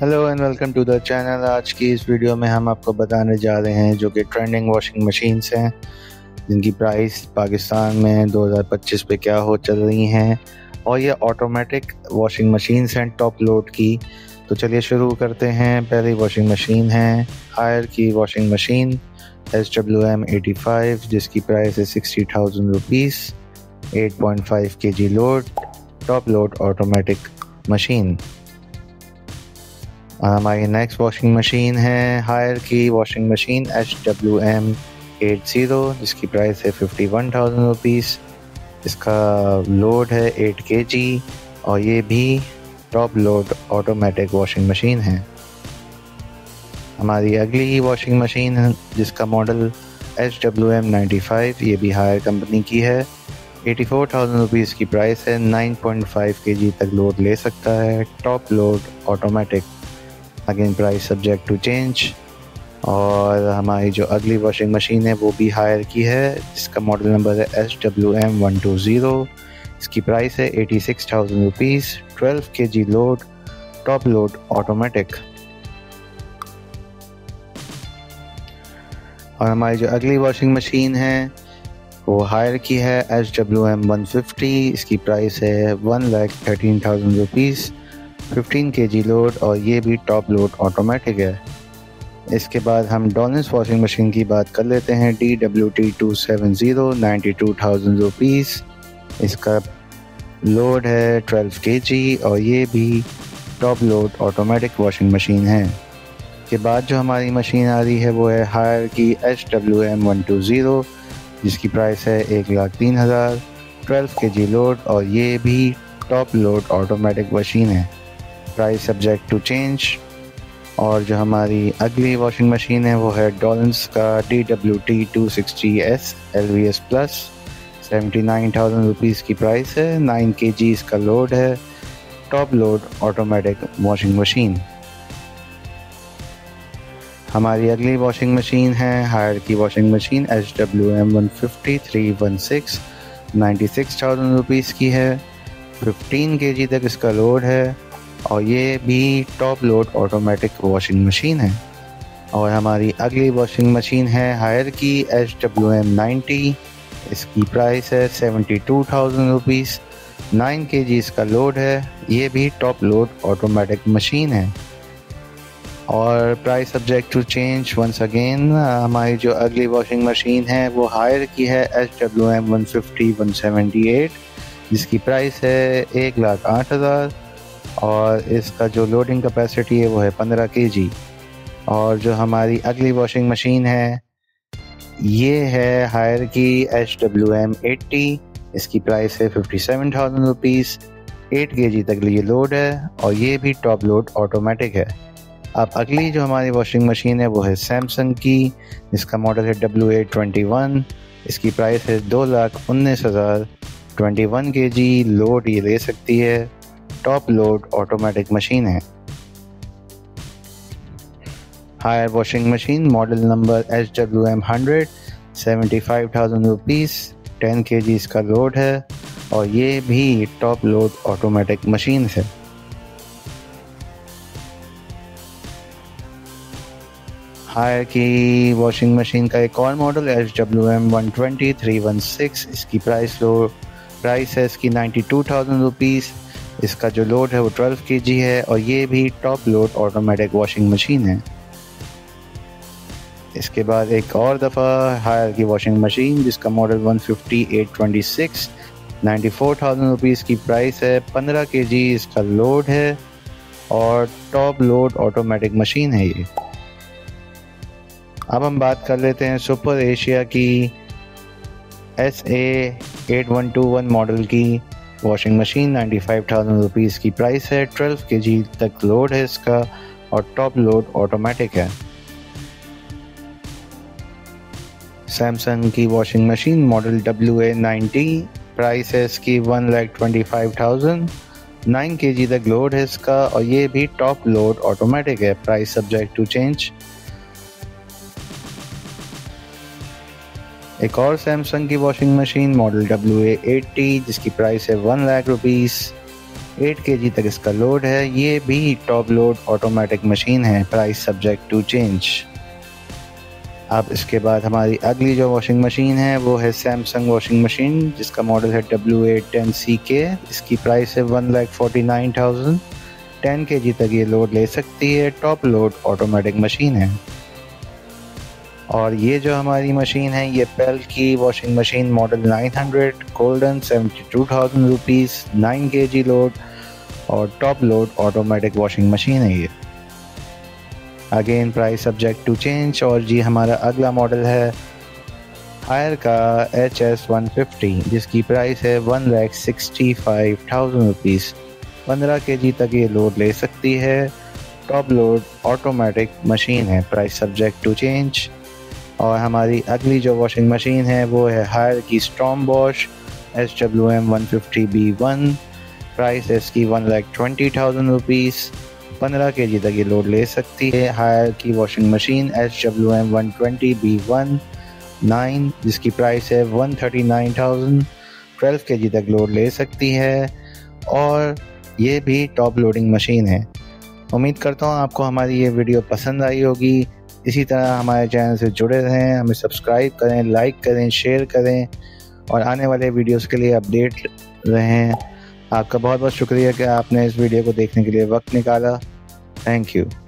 Hello and welcome to the channel. आज की इस वीडियो में हम आपको बताने जा रहे हैं जो कि ट्रेंडिंग वॉशिंग मशीन्स हैं जिनकी प्राइस पाकिस्तान में 2025 पे क्या हो चल रही हैं, और ये ऑटोमेटिक वॉशिंग मशीन्स हैं टॉप लोड की। तो चलिए शुरू करते हैं। पहली वॉशिंग मशीन है हायर की वॉशिंग मशीन SWM85 जिसकी प्राइस है 60,000 rupees. 8.5 kg load, top load automatic machine. हमारी नेक्स्ट वॉशिंग मशीन है हायर की वॉशिंग मशीन SWM80 जिसकी प्राइस है 51,000 रुपीज़। इसका लोड है 8 kg और ये भी top load automatic washing machine है। हमारी अगली वॉशिंग मशीन है जिसका मॉडल SWM95, ये भी हायर कंपनी की है। 84,000 रुपीज़ की प्राइस है। 9.5 kg तक लोड ले सकता है, top load automatic. Again price subject to change. और हमारी जो अगली वॉशिंग मशीन है वो भी हायर की है जिसका मॉडल नंबर है SWM120। इसकी प्राइस है 86,000 rupees. 12 kg load, top load automatic. और हमारी जो अगली वॉशिंग मशीन है वो हायर की है SWM150। इसकी प्राइस है 1,13,000 रुपीज़। 15 kg लोड और ये भी टॉप लोड ऑटोमेटिक है। इसके बाद हम डॉलिन्स वॉशिंग मशीन की बात कर लेते हैं। DWT270, 92,000 rupees. इसका लोड है 12 kg और ये भी top load automatic washing machine है। के बाद जो हमारी मशीन आ रही है वो है हायर की SWM120 जिसकी प्राइस है 1,03,000। 12 kg लोड और ये भी टॉप लोड ऑटोमेटिक मशीन है। Price subject to change. और जो हमारी अगली वॉशिंग मशीन है वो है डॉलिन्स का DWT260S LVS प्लस। 79,000 रुपीज़ की प्राइस है। 9 kg इसका लोड है, top load automatic washing machine. हमारी अगली वॉशिंग मशीन है हायर की वॉशिंग मशीन SWM150 316। 96,000 रुपीज़ की है। 15 kg तक इसका लोड है और ये भी top load automatic washing machine है। और हमारी अगली वॉशिंग मशीन है हायर की SWM90। इसकी प्राइस है 72,000 रुपीज़। 9 kg इसका लोड है, ये भी टॉप लोड ऑटोमेटिक मशीन है। और price subject to change once again. हमारी जो अगली वॉशिंग मशीन है वो हायर की है SWM150 178 जिसकी प्राइस है 1,08,000 और इसका जो लोडिंग कैपेसिटी है वो है 15 kg। और जो हमारी अगली वॉशिंग मशीन है ये है हायर की SWM80। इसकी प्राइस है 57,000 रुपीज़। 8 kg तक ये लोड है और ये भी टॉप लोड ऑटोमेटिक है। अब अगली जो हमारी वॉशिंग मशीन है वो है सैमसंग की, इसका मॉडल है WA21। इसकी प्राइस है 2,19,000। 21 kg लोड ये ले सकती है, टॉप लोड ऑटोमेटिक मशीन है। Haier washing machine model number SWM100। 75,000 rupees. 10 kg इसका लोड है और ये भी टॉप लोड ऑटोमेटिक मशीन है। हायर की वॉशिंग मशीन का एक और मॉडल SWM120 316। इसकी प्राइस है इसकी 92,000 रुपीज़। इसका जो लोड है वो 12 kg है और ये भी top load automatic washing machine है। इसके बाद एक और दफ़ा हायर की वॉशिंग मशीन जिसका मॉडल 150 826। 94,000 रुपीज़ की प्राइस है। 15 kg इसका लोड है और टॉप लोड ऑटोमेटिक मशीन है ये। अब हम बात कर लेते हैं सुपर एशिया की SA8121 मॉडल की वॉशिंग मशीन। 95,000 रुपीज़ की प्राइस है। 12 kg तक लोड है इसका और टॉप लोड ऑटोमेटिक है। सैमसंग की washing machine model WA90। Price है इसकी 1,25,000। 9 kg तक लोड है इसका और ये भी टॉप लोड ऑटोमेटिक है। Price subject to change. एक और सैमसंग की वॉशिंग मशीन मॉडल WA80 जिसकी प्राइस है 1 लाख रुपीज़। 8 kg तक इसका लोड है। ये भी टॉप लोड ऑटोमेटिक मशीन है, प्राइस सब्जेक्ट टू चेंज। अब इसके बाद हमारी अगली जो वॉशिंग मशीन है वो है सैमसंग वॉशिंग मशीन, जिसका मॉडल है W810CK। इसकी प्राइस है 1,49,000। 10 kg तक ये लोड ले सकती है, टॉप लोड ऑटोमेटिक मशीन है। और ये जो हमारी मशीन है ये पेल की washing machine model 900 golden, 72,000 rupees, 9 kg load और top load automatic washing machine है ये। Again price subject to change. और जी हमारा अगला मॉडल है हायर का HS150, जिसकी प्राइस है 1,65,000 रुपीज़। 15 kg तक ये लोड ले सकती है, टॉप लोड ऑटोमेटिक मशीन है, प्राइस सब्जेक्ट टू चेंज। और हमारी अगली जो वॉशिंग मशीन है वो है हायर की स्टॉर्म वॉश SWM150B1। प्राइस है इसकी 1,20,000 रुपीज़। 15 kg तक ये लोड ले सकती है। हायर की वॉशिंग मशीन SWM120B1 9, जिसकी प्राइस है 1,39,000। 12 kg तक लोड ले सकती है और ये भी टॉप लोडिंग मशीन है। उम्मीद करता हूँ आपको हमारी ये वीडियो पसंद आई होगी। इसी तरह हमारे चैनल से जुड़े रहें, हमें सब्सक्राइब करें, लाइक करें, शेयर करें और आने वाले वीडियोस के लिए अपडेट रहें। आपका बहुत बहुत शुक्रिया कि आपने इस वीडियो को देखने के लिए वक्त निकाला। Thank you.